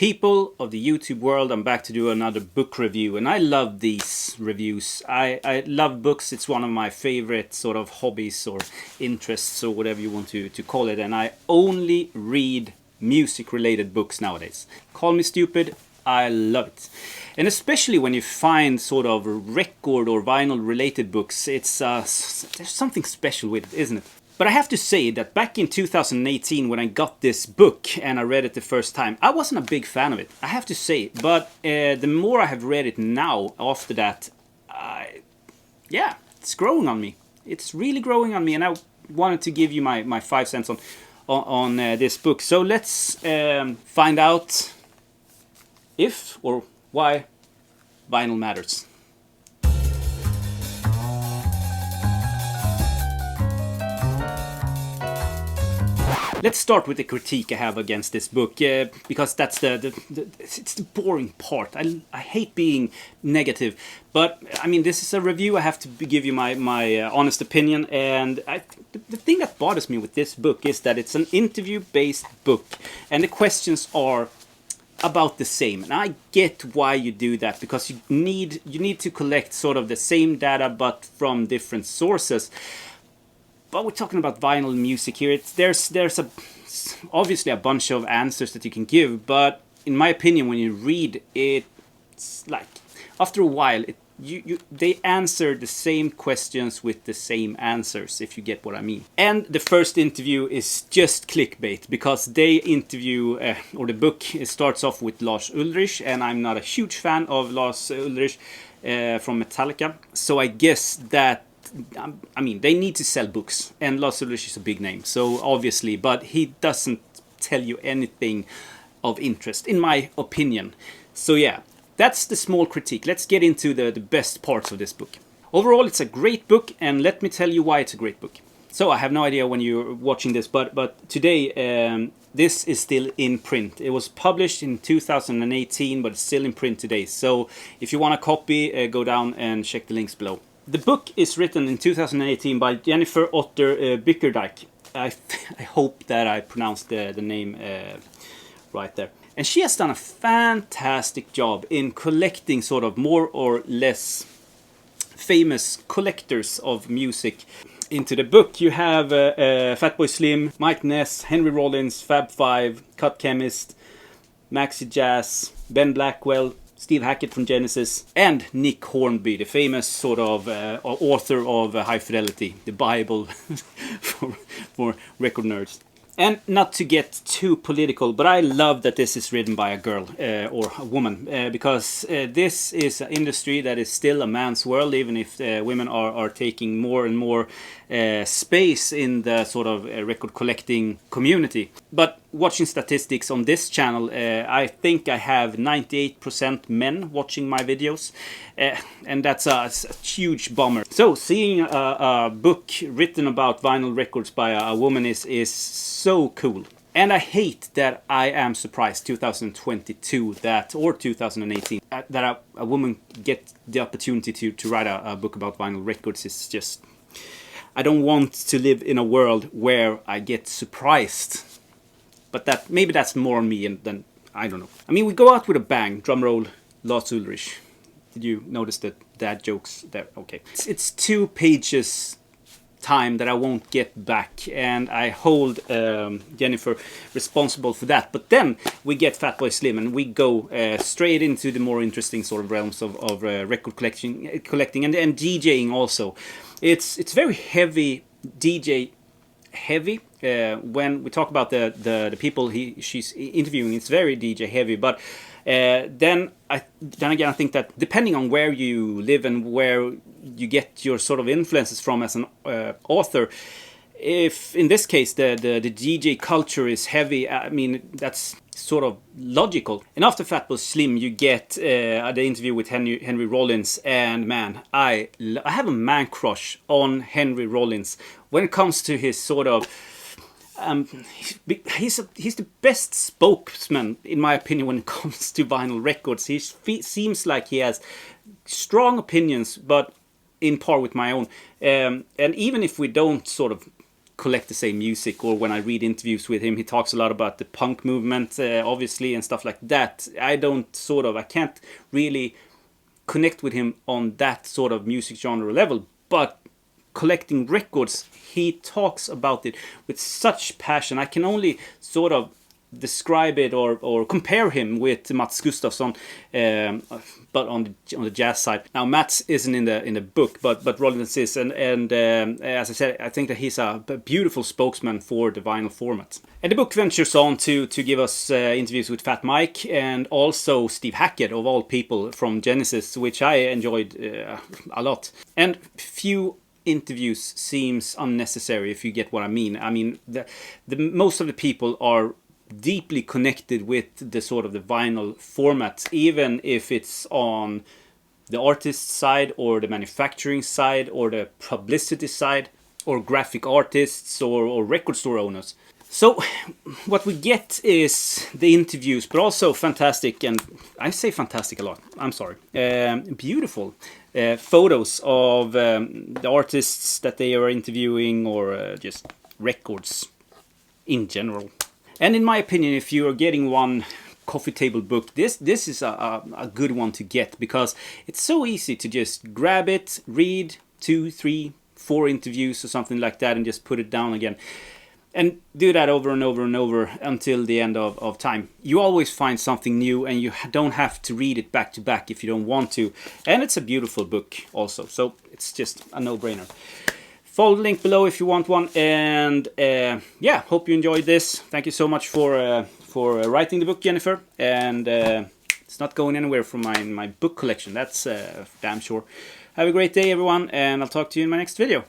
people of the YouTube world, I'm back to do another book review, and I love these reviews. I love books. It's one of my favorite sort of hobbies or interests or whatever you want to call it, and I only read music related books nowadays. Call me stupid, I love it. And especially when you find sort of record or vinyl related books, it's there's something special with it, isn't it? But I have to say that back in 2018 when I got this book and I read it the first time, I wasn't a big fan of it, I have to say. But the more I have read it now after that, yeah, it's growing on me. It's really growing on me, and I wanted to give you my 5 cents on this book. So let's find out if or why vinyl matters. Let's start with the critique I have against this book, because that's it's the boring part. I hate being negative, but I mean, this is a review. I have to give you my honest opinion, and the thing that bothers me with this book is that it's an interview-based book, and the questions are about the same. And I get why you do that, because you need to collect sort of the same data but from different sources. But we're talking about vinyl music here. There's obviously a bunch of answers that you can give, but in my opinion, when you read it, it's like after a while, they answer the same questions with the same answers, if you get what I mean. And the first interview is just clickbait, because they interview, or the book starts off with Lars Ulrich, and I'm not a huge fan of Lars Ulrich from Metallica, so I guess that I mean, they need to sell books, and Lars Ulrich is a big name, so obviously, but he doesn't tell you anything of interest, in my opinion. So yeah, that's the small critique. Let's get into the best parts of this book. Overall, it's a great book, and let me tell you why it's a great book. So I have no idea when you're watching this, but today this is still in print. It was published in 2018, but it's still in print today. So if you want a copy, go down and check the links below. The book is written in 2018 by Jennifer Otter Bickerdike. I hope that I pronounced the name right there. And she has done a fantastic job in collecting sort of more or less famous collectors of music into the book. You have Fatboy Slim, Mike Ness, Henry Rollins, Fab Five, Cut Chemist, Maxi Jazz, Ben Blackwell, Steve Hackett from Genesis, and Nick Hornby, the famous sort of author of High Fidelity, the Bible for record nerds. And not to get too political, but I love that this is written by a girl or a woman, because this is an industry that is still a man's world, even if women are taking more and more space in the sort of record collecting community. But watching statistics on this channel, I think I have 98% men watching my videos, and that's a huge bummer. So seeing a book written about vinyl records by a woman is so cool. And I hate that I am surprised 2022 or 2018 that a woman get the opportunity to write a book about vinyl records. It's just, I don't want to live in a world where I get surprised. But maybe that's more on me than I don't know. I mean, we go out with a bang. Drum roll, Lars Ulrich. Did you notice the dad jokes there? Okay. It's 2 pages time that I won't get back, and I hold Jennifer responsible for that. But then we get Fatboy Slim, and we go straight into the more interesting sort of realms of record collecting and DJing also. It's very heavy DJ heavy. When we talk about the people she's interviewing, it's very DJ heavy. But then again, I think that depending on where you live and where you get your sort of influences from as an author, if in this case the DJ culture is heavy, I mean, that's sort of logical. And after Fatboy Slim, you get the interview with Henry Rollins, and man, I have a man crush on Henry Rollins when it comes to his sort of he's the best spokesman, in my opinion, when it comes to vinyl records. He seems like he has strong opinions, but in par with my own. And even if we don't sort of collect the same music, or when I read interviews with him, he talks a lot about the punk movement, obviously, and stuff like that. I can't really connect with him on that sort of music genre level, but collecting records, he talks about it with such passion. I can only sort of describe it or compare him with Mats Gustafsson, but on the jazz side. Now Mats isn't in the book, but Rollins is, and as I said, I think that he's a beautiful spokesman for the vinyl format. And the book ventures on to give us interviews with Fat Mike and also Steve Hackett, of all people, from Genesis, which I enjoyed a lot. And few interviews seems unnecessary, if you get what I mean. I mean, the most of the people are deeply connected with the sort of the vinyl format, even if it's on the artist side or the manufacturing side or the publicity side or graphic artists or record store owners. So what we get is the interviews, but also fantastic, and I say fantastic a lot, I'm sorry, beautiful photos of the artists that they are interviewing, or just records in general. And in my opinion, if you are getting one coffee table book, this is a good one to get, because it's so easy to just grab it, read 2, 3, 4 interviews or something like that, and just put it down again. And do that over and over and over until the end of time. You always find something new, and you don't have to read it back to back if you don't want to. And it's a beautiful book also, so it's just a no-brainer. Follow the link below if you want one, and yeah, hope you enjoyed this. Thank you so much for writing the book, Jennifer, and it's not going anywhere from my book collection, that's damn sure. Have a great day, everyone, and I'll talk to you in my next video.